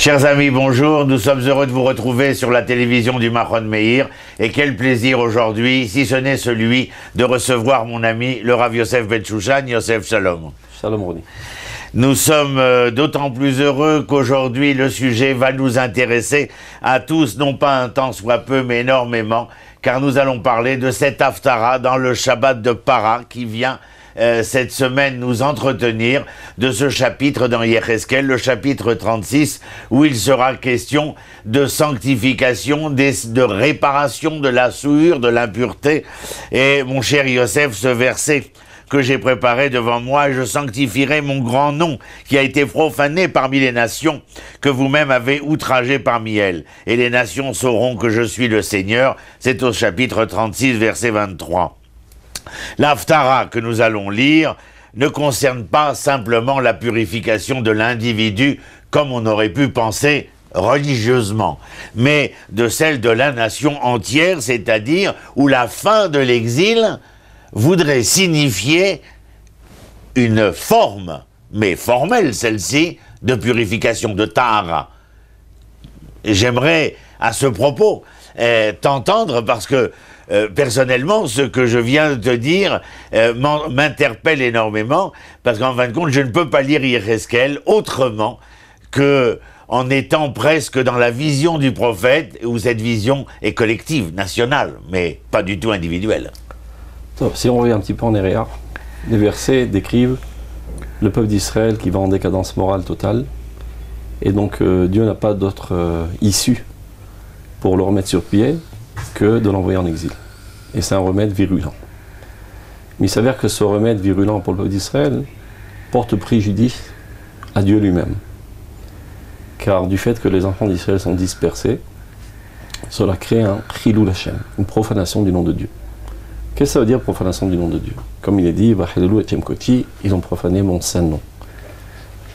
Chers amis, bonjour. Nous sommes heureux de vous retrouver sur la télévision du Mahon Meir. Et quel plaisir aujourd'hui, si ce n'est celui de recevoir mon ami, le Rav Yosef Ben Shushan. Yosef, shalom. Shalom, Roni. Nous sommes d'autant plus heureux qu'aujourd'hui, le sujet va nous intéresser à tous, non pas un tant soit peu, mais énormément, car nous allons parler de cet Haftara dans le Shabbat de Para qui vient cette semaine nous entretenir de ce chapitre dans Yecheskel, le chapitre 36, où il sera question de sanctification, de réparation de la souillure, de l'impureté. Et mon cher Yosef, ce verset que j'ai préparé devant moi, je sanctifierai mon grand nom, qui a été profané parmi les nations, que vous-même avez outragé parmi elles. Et les nations sauront que je suis le Seigneur. C'est au chapitre 36, verset 23. L'Haftara que nous allons lire ne concerne pas simplement la purification de l'individu, comme on aurait pu penser religieusement, mais de celle de la nation entière, c'est-à-dire où la fin de l'exil voudrait signifier une forme, mais formelle celle-ci, de purification, de tahara. J'aimerais à ce propos t'entendre parce que personnellement, ce que je viens de te dire m'interpelle énormément, parce qu'en fin de compte, je ne peux pas lire Yecheskel autrement que en étant presque dans la vision du prophète, où cette vision est collective, nationale, mais pas du tout individuelle. Si on revient un petit peu en arrière, les versets décrivent le peuple d'Israël qui va en décadence morale totale, et donc Dieu n'a pas d'autre issue pour le remettre sur pied que de l'envoyer en exil. Et c'est un remède virulent. Mais il s'avère que ce remède virulent pour le peuple d'Israël porte préjudice à Dieu lui-même. Car du fait que les enfants d'Israël sont dispersés, cela crée un chilul Hashem, une profanation du nom de Dieu. Qu'est-ce que ça veut dire profanation du nom de Dieu? Comme il est dit, Vachelelu et Koti, ils ont profané mon saint nom.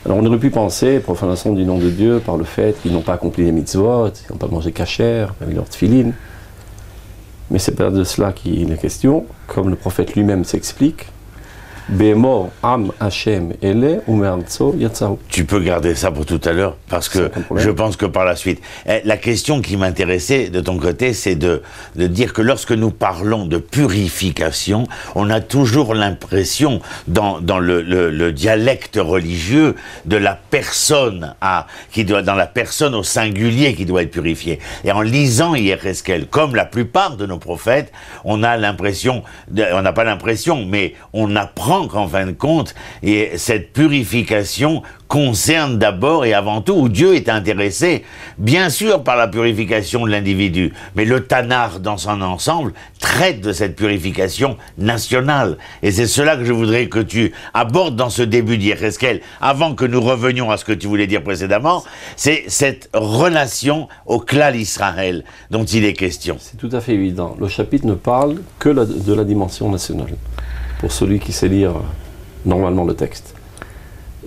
Alors on aurait pu penser profanation du nom de Dieu par le fait qu'ils n'ont pas accompli les mitzvot, ils n'ont pas mangé kasher, pas mis leur tefillin. Mais c'est pas de cela qu'il est question, comme le prophète lui-même s'explique. Bémor am Hashem ele umeartso yatsahu. Tu peux garder ça pour tout à l'heure, parce que je pense que par la suite. La question qui m'intéressait de ton côté, c'est de dire que lorsque nous parlons de purification, on a toujours l'impression, dans le dialecte religieux, de la personne dans la personne au singulier qui doit être purifiée. Et en lisant Yecheskel, comme la plupart de nos prophètes, on a l'impression, on n'a pas l'impression, mais on apprend qu'en fin de compte, et cette purification concerne d'abord et avant tout, où Dieu est intéressé, bien sûr par la purification de l'individu, mais le Tanar dans son ensemble traite de cette purification nationale. Et c'est cela que je voudrais que tu abordes dans ce début d'Yecheskel, avant que nous revenions à ce que tu voulais dire précédemment, c'est cette relation au Klal Israël dont il est question. C'est tout à fait évident. Le chapitre ne parle que de la dimension nationale, pour celui qui sait lire normalement le texte.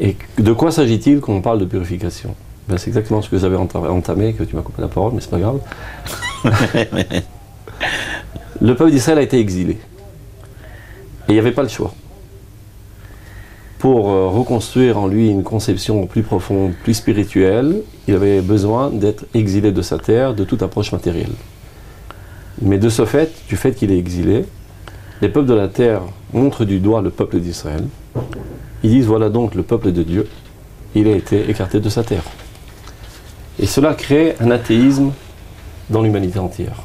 Et de quoi s'agit-il quand on parle de purification? Ben, c'est exactement ce que j'avais entamé, que tu m'as coupé la parole, mais c'est pas grave. Le peuple d'Israël a été exilé. Et il n'y avait pas le choix. Pour reconstruire en lui une conception plus profonde, plus spirituelle, il avait besoin d'être exilé de sa terre, de toute approche matérielle. Mais de ce fait, du fait qu'il est exilé, les peuples de la terre montrent du doigt le peuple d'Israël. Ils disent, voilà donc le peuple de Dieu, il a été écarté de sa terre. Et cela crée un athéisme dans l'humanité entière.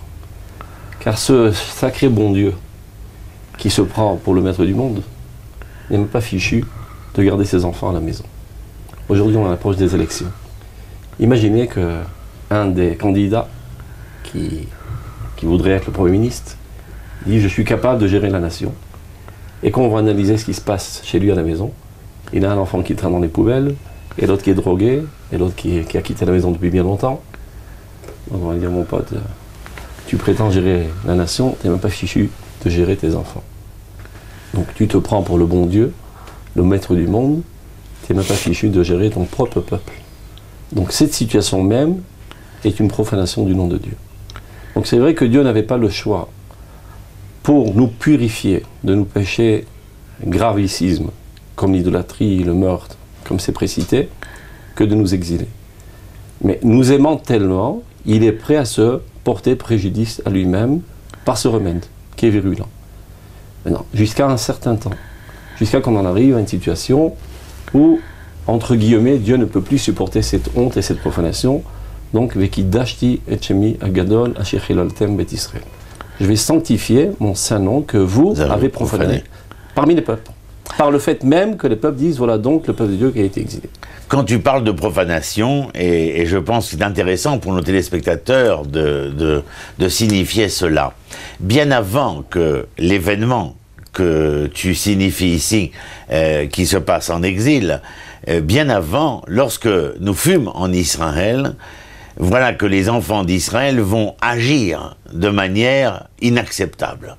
Car ce sacré bon Dieu, qui se prend pour le maître du monde, n'est même pas fichu de garder ses enfants à la maison. Aujourd'hui, on approche des élections. Imaginez qu'un des candidats qui voudrait être le Premier ministre dit « je suis capable de gérer la nation ». Et quand on va analyser ce qui se passe chez lui à la maison, il a un enfant qui traîne dans les poubelles, et l'autre qui est drogué, et l'autre qui a quitté la maison depuis bien longtemps. Donc on va dire « mon pote, tu prétends gérer la nation, tu n'es même pas fichu de gérer tes enfants. Donc tu te prends pour le bon Dieu, le maître du monde, tu n'es même pas fichu de gérer ton propre peuple. » Donc cette situation même est une profanation du nom de Dieu. Donc c'est vrai que Dieu n'avait pas le choix pour nous purifier de nos péchés gravissimes, comme l'idolâtrie, le meurtre, comme c'est précité, que de nous exiler. Mais nous aimant tellement, il est prêt à se porter préjudice à lui-même par ce remède qui est virulent. Maintenant, jusqu'à un certain temps, jusqu'à qu'on en arrive à une situation où, entre guillemets, Dieu ne peut plus supporter cette honte et cette profanation. Donc, Veki dashti etchemi agadol ashichilaltem bet Israël. Je vais sanctifier mon saint nom que vous avez profané parmi les peuples. Par le fait même que les peuples disent, voilà donc le peuple de Dieu qui a été exilé. Quand tu parles de profanation, et je pense que c'est intéressant pour nos téléspectateurs de signifier cela, bien avant que l'événement que tu signifies ici, qui se passe en exil, bien avant, lorsque nous fûmes en Israël, voilà que les enfants d'Israël vont agir de manière inacceptable.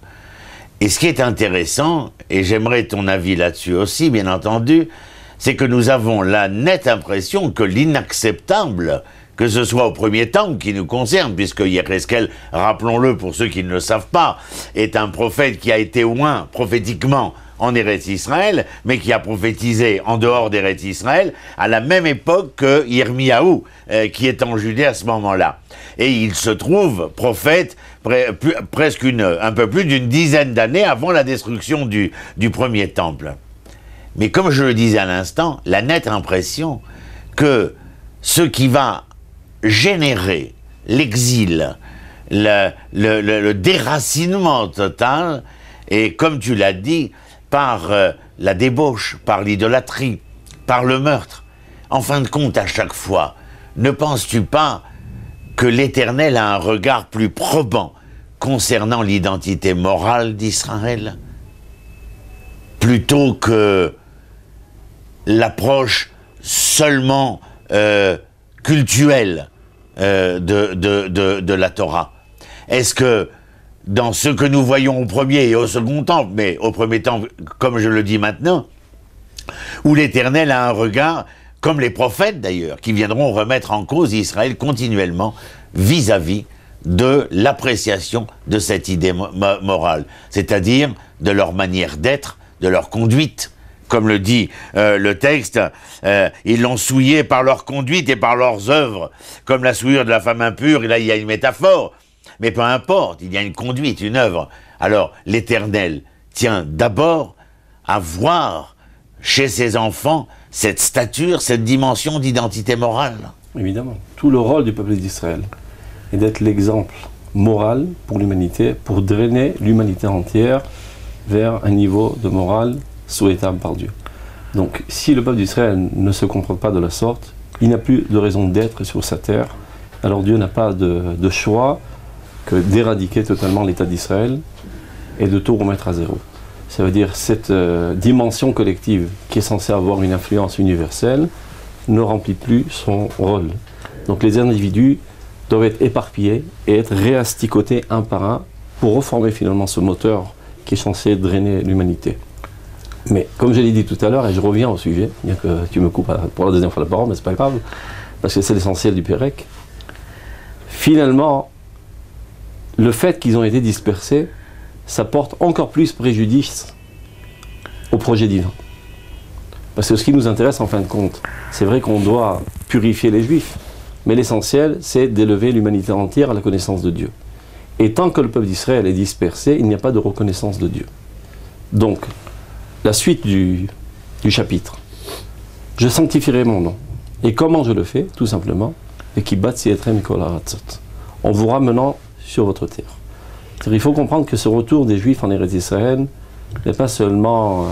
Et ce qui est intéressant, et j'aimerais ton avis là-dessus aussi, bien entendu, c'est que nous avons la nette impression que l'inacceptable, que ce soit au premier temple qui nous concerne, puisque Yéhezkel, rappelons-le pour ceux qui ne le savent pas, est un prophète qui a été oint prophétiquement en Eretz Israël, mais qui a prophétisé en dehors d'Eretz Israël, à la même époque que Yirmiyahu, qui est en Judée à ce moment-là. Et il se trouve prophète presque un peu plus d'une dizaine d'années avant la destruction du premier temple. Mais comme je le disais à l'instant, la nette impression que ce qui va générer l'exil, le déracinement total, et comme tu l'as dit, par la débauche, par l'idolâtrie, par le meurtre. En fin de compte, à chaque fois, ne penses-tu pas que l'Éternel a un regard plus probant concernant l'identité morale d'Israël, plutôt que l'approche seulement cultuelle de la Torah? Est-ce que dans ce que nous voyons au premier et au second temple, mais au premier temple, comme je le dis maintenant, où l'Éternel a un regard, comme les prophètes d'ailleurs, qui viendront remettre en cause Israël continuellement vis-à-vis de l'appréciation de cette idée morale, c'est-à-dire de leur manière d'être, de leur conduite. Comme le dit le texte, ils l'ont souillé par leur conduite et par leurs œuvres, comme la souillure de la femme impure, et là il y a une métaphore. Mais peu importe, il y a une conduite, une œuvre. Alors, l'Éternel tient d'abord à voir chez ses enfants cette stature, cette dimension d'identité morale. Évidemment. Tout le rôle du peuple d'Israël est d'être l'exemple moral pour l'humanité, pour drainer l'humanité entière vers un niveau de morale souhaitable par Dieu. Donc, si le peuple d'Israël ne se comporte pas de la sorte, il n'a plus de raison d'être sur sa terre. Alors Dieu n'a pas de choix que d'éradiquer totalement l'État d'Israël et de tout remettre à zéro. Ça veut dire cette dimension collective qui est censée avoir une influence universelle ne remplit plus son rôle. Donc les individus doivent être éparpillés et être réasticotés un par un pour reformer finalement ce moteur qui est censé drainer l'humanité. Mais comme je l'ai dit tout à l'heure, et je reviens au sujet, bien que tu me coupes pour la deuxième fois la parole, mais c'est pas grave, parce que c'est l'essentiel du Pérec, finalement, le fait qu'ils ont été dispersés, ça porte encore plus préjudice au projet divin. Parce que ce qui nous intéresse en fin de compte, c'est vrai qu'on doit purifier les Juifs, mais l'essentiel, c'est d'élever l'humanité entière à la connaissance de Dieu. Et tant que le peuple d'Israël est dispersé, il n'y a pas de reconnaissance de Dieu. Donc, la suite du chapitre. Je sanctifierai mon nom. Et comment je le fais? Tout simplement, en vous ramenant sur votre terre. Il faut comprendre que ce retour des Juifs en Eretz Israël n'est pas seulement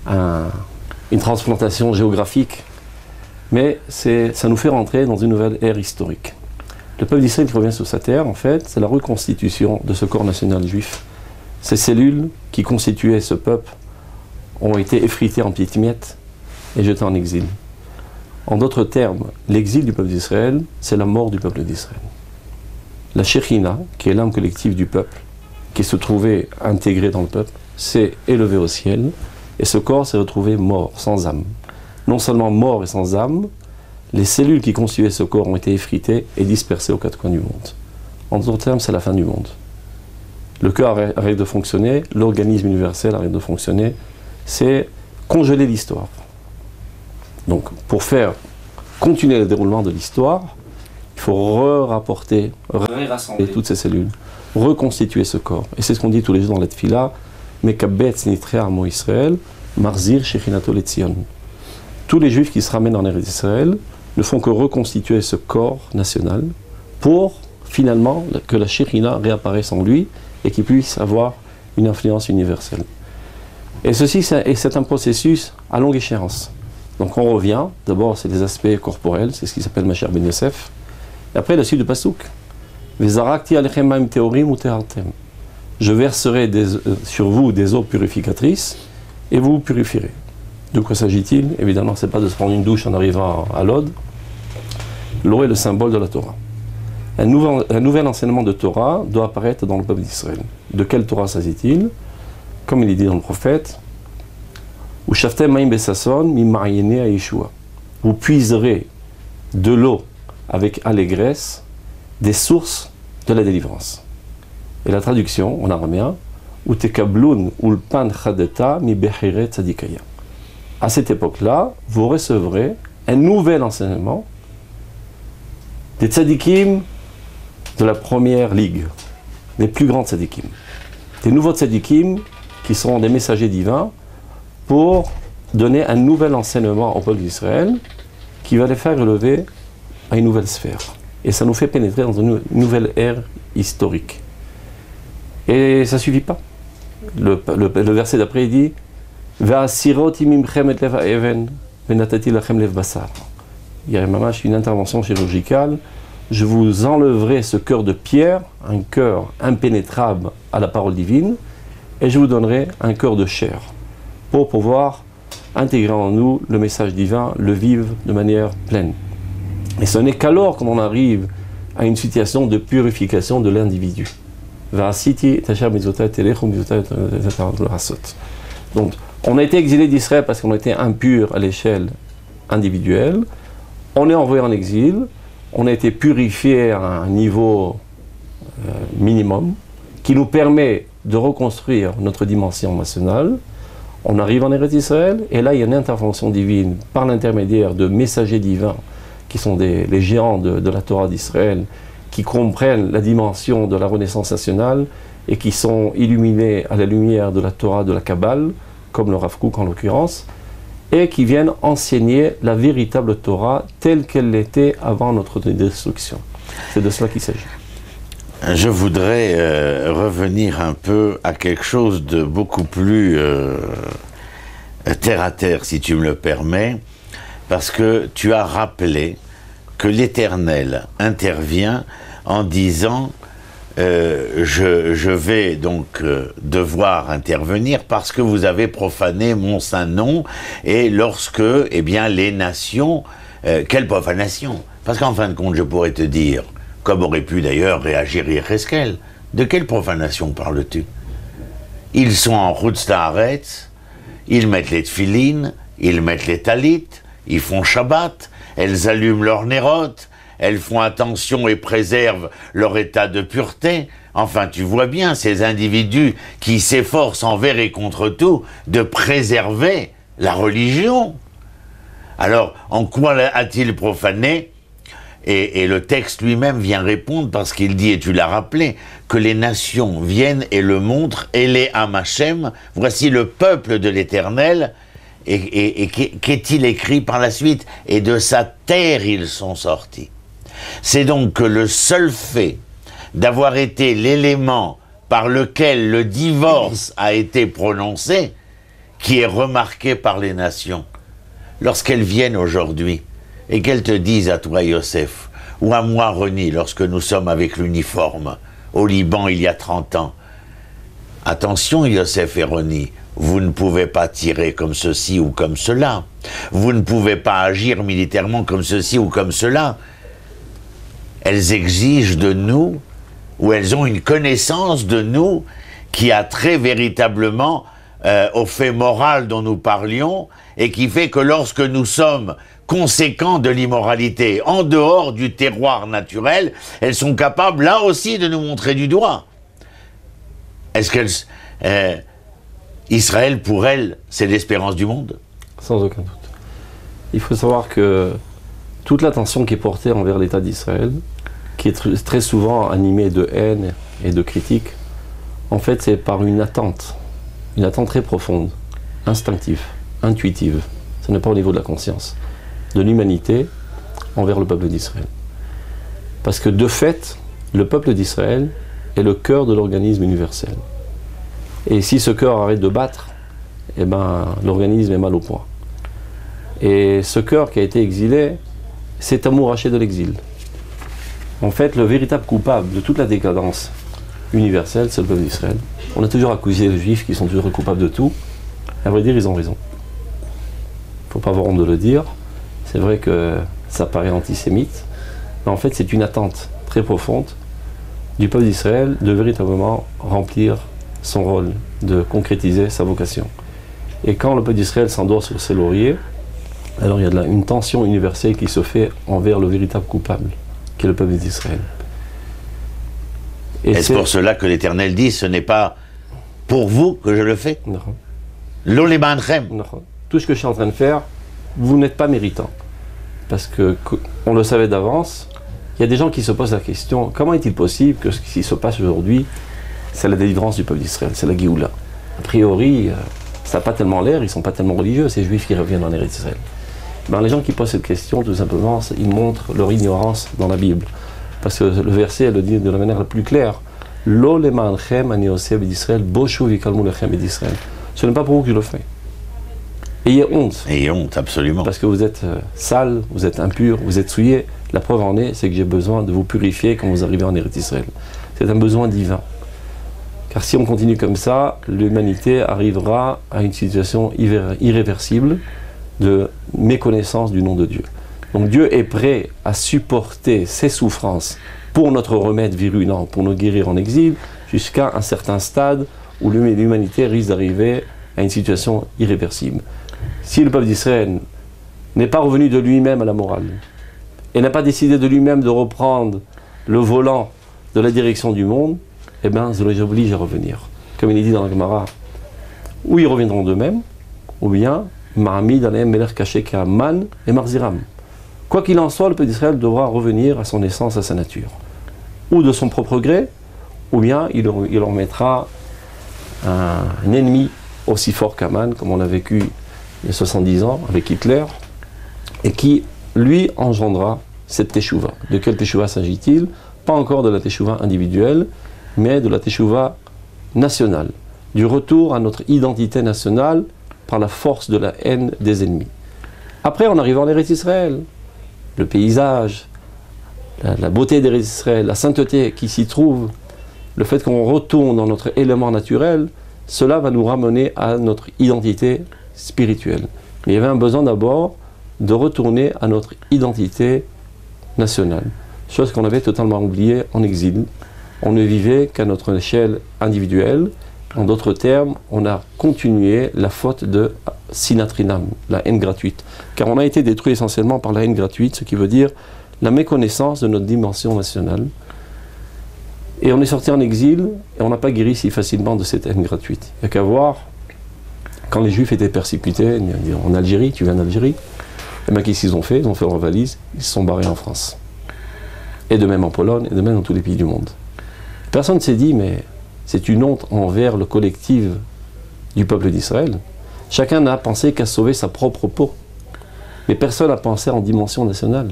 une transplantation géographique, mais ça nous fait rentrer dans une nouvelle ère historique. Le peuple d'Israël qui revient sur sa terre, en fait, c'est la reconstitution de ce corps national juif. Ces cellules qui constituaient ce peuple ont été effritées en petites miettes et jetées en exil. En d'autres termes, l'exil du peuple d'Israël, c'est la mort du peuple d'Israël. La Shekhina, qui est l'âme collective du peuple, qui se trouvait intégrée dans le peuple, s'est élevée au ciel, et ce corps s'est retrouvé mort, sans âme. Non seulement mort et sans âme, les cellules qui constituaient ce corps ont été effritées et dispersées aux quatre coins du monde. En d'autres termes, c'est la fin du monde. Le cœur arrête de fonctionner, l'organisme universel arrête de fonctionner, c'est congeler l'histoire. Donc, pour faire continuer le déroulement de l'histoire, il faut rapporter, rassembler toutes ces cellules, reconstituer ce corps. Et c'est ce qu'on dit tous les jours dans la Tfila, Mekabetz Nitre Amo Israël, Marzir Shechinato Letzion. Tous les Juifs qui se ramènent en Eretz Israël ne font que reconstituer ce corps national pour finalement que la Shechina réapparaisse en lui et qu'il puisse avoir une influence universelle. Et ceci, c'est un processus à longue échéance. Donc on revient, d'abord c'est les aspects corporels, c'est ce qui s'appelle Mashiach ben Yosef, et après la suite de Pasuk. Vezarakti alechem ma'im teorim utehartem. Je verserai sur vous des eaux purificatrices et vous vous purifierez. De quoi s'agit-il? Évidemment, ce n'est pas de se prendre une douche en arrivant à l'Aude. L'eau est le symbole de la Torah. Un nouvel enseignement de Torah doit apparaître dans le peuple d'Israël. De quelle Torah s'agit-il? Comme il est dit dans le prophète, vous puiserez de l'eau avec allégresse des sources de la délivrance. Et la traduction en araméen, à cette époque-là, vous recevrez un nouvel enseignement des tzadikim de la première ligue, les plus grands tzadikim. Des nouveaux tzadikim qui seront des messagers divins pour donner un nouvel enseignement au peuple d'Israël qui va les faire relever à une nouvelle sphère. Et ça nous fait pénétrer dans une nouvelle ère historique. Et ça ne suffit pas. Le verset d'après il dit il y a une intervention chirurgicale. Je vous enlèverai ce cœur de pierre, un cœur impénétrable à la parole divine, et je vous donnerai un cœur de chair pour pouvoir intégrer en nous le message divin, le vivre de manière pleine. Et ce n'est qu'alors qu'on arrive à une situation de purification de l'individu. Donc, on a été exilé d'Israël parce qu'on était impur à l'échelle individuelle. On est envoyé en exil. On a été purifié à un niveau minimum qui nous permet de reconstruire notre dimension nationale. On arrive en Eretz Israël et là il y a une intervention divine par l'intermédiaire de messagers divins qui sont les géants de la Torah d'Israël, qui comprennent la dimension de la renaissance nationale et qui sont illuminés à la lumière de la Torah de la Kabbale, comme le Rav Kook en l'occurrence, et qui viennent enseigner la véritable Torah telle qu'elle l'était avant notre destruction. C'est de cela qu'il s'agit. Je voudrais revenir un peu à quelque chose de beaucoup plus terre à terre, si tu me le permets, parce que tu as rappelé que l'Éternel intervient en disant je vais donc devoir intervenir parce que vous avez profané mon saint nom, et lorsque, eh bien, les nations, quelle profanation? Parce qu'en fin de compte, je pourrais te dire, comme aurait pu d'ailleurs réagir Yecheskel, de quelle profanation parles-tu? Ils sont en Chutz La'aretz, ils mettent les tfilines, ils mettent les talit, ils font Shabbat, elles allument leur néroth, elles font attention et préservent leur état de pureté. Enfin, tu vois bien ces individus qui s'efforcent envers et contre tout de préserver la religion. Alors, en quoi a-t-il profané? Et le texte lui-même vient répondre parce qu'il dit, et tu l'as rappelé, que les nations viennent et le montrent, et les Hamachem, voici le peuple de l'Éternel. Et qu'est-il écrit par la suite? Et de sa terre ils sont sortis. C'est donc que le seul fait d'avoir été l'élément par lequel le divorce a été prononcé, qui est remarqué par les nations, lorsqu'elles viennent aujourd'hui, et qu'elles te disent à toi, Yosef, ou à moi, Reni, lorsque nous sommes avec l'uniforme, au Liban il y a 30 ans, attention, Yosef et Reni, vous ne pouvez pas tirer comme ceci ou comme cela. Vous ne pouvez pas agir militairement comme ceci ou comme cela. Elles exigent de nous, ou elles ont une connaissance de nous qui a trait véritablement au fait moral dont nous parlions, et qui fait que lorsque nous sommes conséquents de l'immoralité en dehors du terroir naturel, elles sont capables là aussi de nous montrer du doigt. Est-ce qu'elles... Israël, pour elle, c'est l'espérance du monde? Sans aucun doute. Il faut savoir que toute l'attention qui est portée envers l'État d'Israël, qui est très souvent animée de haine et de critique, en fait, c'est par une attente très profonde, instinctive, intuitive, ce n'est pas au niveau de la conscience, de l'humanité envers le peuple d'Israël. Parce que de fait, le peuple d'Israël est le cœur de l'organisme universel. Et si ce cœur arrête de battre, eh ben, l'organisme est mal au point. Et ce cœur qui a été exilé, c'est amouraché de l'exil. En fait, le véritable coupable de toute la décadence universelle, c'est le peuple d'Israël. On a toujours accusé les Juifs qui sont toujours coupables de tout. À vrai dire, ils ont raison. Il ne faut pas avoir honte de le dire. C'est vrai que ça paraît antisémite. Mais en fait, c'est une attente très profonde du peuple d'Israël de véritablement remplir son rôle, de concrétiser sa vocation. Et quand le peuple d'Israël s'endort sur ses lauriers, alors il y a une tension universelle qui se fait envers le véritable coupable, qui est le peuple d'Israël. Et c'est pour cela que l'Éternel dit, ce n'est pas pour vous que je le fais. Non. Lo lebanchem. Non. Tout ce que je suis en train de faire, vous n'êtes pas méritant. Parce qu'on le savait d'avance, il y a des gens qui se posent la question, comment est-il possible que ce qui se passe aujourd'hui, c'est la délivrance du peuple d'Israël, c'est la Géoula. A priori, ça n'a pas tellement l'air, ils ne sont pas tellement religieux, ces Juifs qui reviennent en Eretz Israël. Ben, les gens qui posent cette question, tout simplement, ils montrent leur ignorance dans la Bible. Parce que le verset le dit de la manière la plus claire. Lo le'ma'anchem ani oseh b'Israël, boshu v'yikalmu lechem b'Israël. Ce n'est pas pour vous que je le fais. Ayez honte. Ayez honte, absolument. Parce que vous êtes sale, vous êtes impur, vous êtes souillé. La preuve en est, c'est que j'ai besoin de vous purifier quand vous arrivez en Eretz Israël. C'est un besoin divin. Car si on continue comme ça, l'humanité arrivera à une situation irréversible de méconnaissance du nom de Dieu. Donc Dieu est prêt à supporter ces souffrances pour notre remède virulent, pour nous guérir en exil, jusqu'à un certain stade où l'humanité risque d'arriver à une situation irréversible. Si le peuple d'Israël n'est pas revenu de lui-même à la morale, et n'a pas décidé de lui-même de reprendre le volant de la direction du monde, eh bien, ça les oblige à revenir. Comme il est dit dans la Gemara, ou ils reviendront d'eux-mêmes, ou bien, Ma'amid alehem melech kaché ka'aman et marziram. Quoi qu'il en soit, le peuple d'Israël devra revenir à son essence, à sa nature. Ou de son propre gré, ou bien il leur mettra un ennemi aussi fort qu'Aman, comme on l'a vécu il y a 70 ans avec Hitler, et qui, lui, engendra cette teshuva. De quelle teshuva s'agit-il? Pas encore de la teshuva individuelle, mais de la teshuva nationale. Du retour à notre identité nationale par la force de la haine des ennemis. Après, en arrivant en Eretz Israël, le paysage, la beauté d'Eretz Israël, la sainteté qui s'y trouve, le fait qu'on retourne dans notre élément naturel, cela va nous ramener à notre identité spirituelle. Mais il y avait un besoin d'abord de retourner à notre identité nationale. Chose qu'on avait totalement oubliée en exil. On ne vivait qu'à notre échelle individuelle. En d'autres termes, on a continué la faute de sinatrinam, la haine gratuite. Car on a été détruit essentiellement par la haine gratuite, ce qui veut dire la méconnaissance de notre dimension nationale. Et on est sorti en exil et on n'a pas guéri si facilement de cette haine gratuite. Il n'y a qu'à voir, quand les Juifs étaient persécutés en Algérie, tu viens d'Algérie, et bien qu'est-ce qu'ils ont fait? Ils ont fait leur valise, ils se sont barrés en France. Et de même en Pologne, et de même dans tous les pays du monde. Personne ne s'est dit, mais c'est une honte envers le collectif du peuple d'Israël. Chacun n'a pensé qu'à sauver sa propre peau. Mais personne n'a pensé en dimension nationale.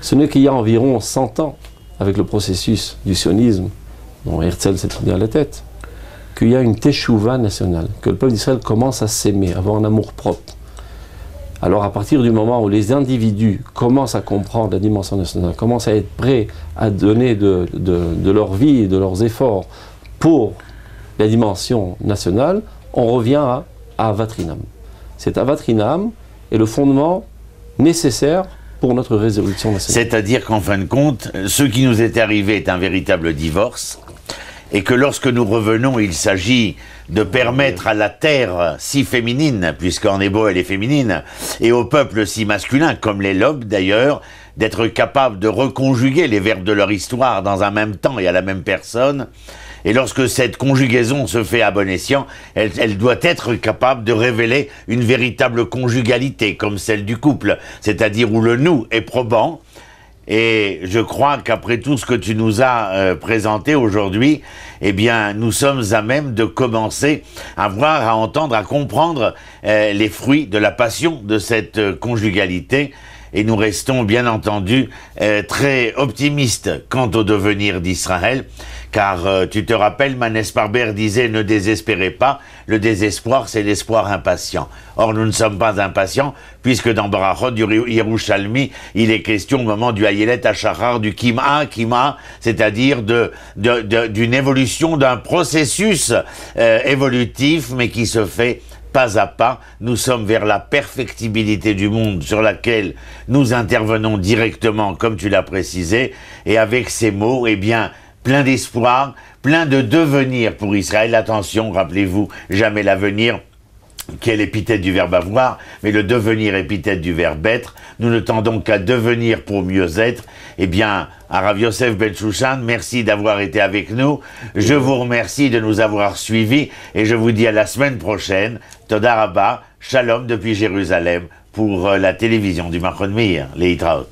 Ce n'est qu'il y a environ 100 ans, avec le processus du sionisme, dont Herzl s'est pris à la tête, qu'il y a une teshuva nationale, que le peuple d'Israël commence à s'aimer, à avoir un amour propre. Alors à partir du moment où les individus commencent à comprendre la dimension nationale, commencent à être prêts à donner de leur vie et de leurs efforts pour la dimension nationale, on revient à Avatrinam. Cet Avatrinam est le fondement nécessaire pour notre résurrection nationale. C'est-à-dire qu'en fin de compte, ce qui nous est arrivé est un véritable divorce, et que lorsque nous revenons, il s'agit de permettre à la terre si féminine, puisqu'en hébreu elle est féminine, et au peuple si masculin, comme les lobes d'ailleurs, d'être capable de reconjuguer les verbes de leur histoire dans un même temps et à la même personne, Et lorsque cette conjugaison se fait à bon escient, elle doit être capable de révéler une véritable conjugalité, comme celle du couple, c'est-à-dire où le nous est probant. Et je crois qu'après tout ce que tu nous as présenté aujourd'hui, eh bien, nous sommes à même de commencer à voir, à entendre, à comprendre les fruits de la passion de cette conjugalité. Et nous restons bien entendu très optimistes quant au devenir d'Israël, car tu te rappelles, Manes Parber disait « Ne désespérez pas, le désespoir c'est l'espoir impatient ». Or nous ne sommes pas impatients, puisque dans Barachot du Yerushalmi, il est question au moment du Hayelet Hachachar, du Kima, c'est-à-dire d'une évolution, d'un processus évolutif, mais qui se fait pas à pas. Nous sommes vers la perfectibilité du monde sur laquelle nous intervenons directement, comme tu l'as précisé, et avec ces mots, eh bien, plein d'espoir, plein de devenir pour Israël. Attention, rappelez-vous, jamais l'avenir, qui est l'épithète du verbe avoir, mais le devenir épithète du verbe être. Nous ne tendons qu'à devenir pour mieux être. Eh bien, Arav Yosef Ben Shushan, merci d'avoir été avec nous. Je vous remercie de nous avoir suivis et je vous dis à la semaine prochaine. Toda Rabba, Shalom depuis Jérusalem pour la télévision du Machon Meir, les Hitraot.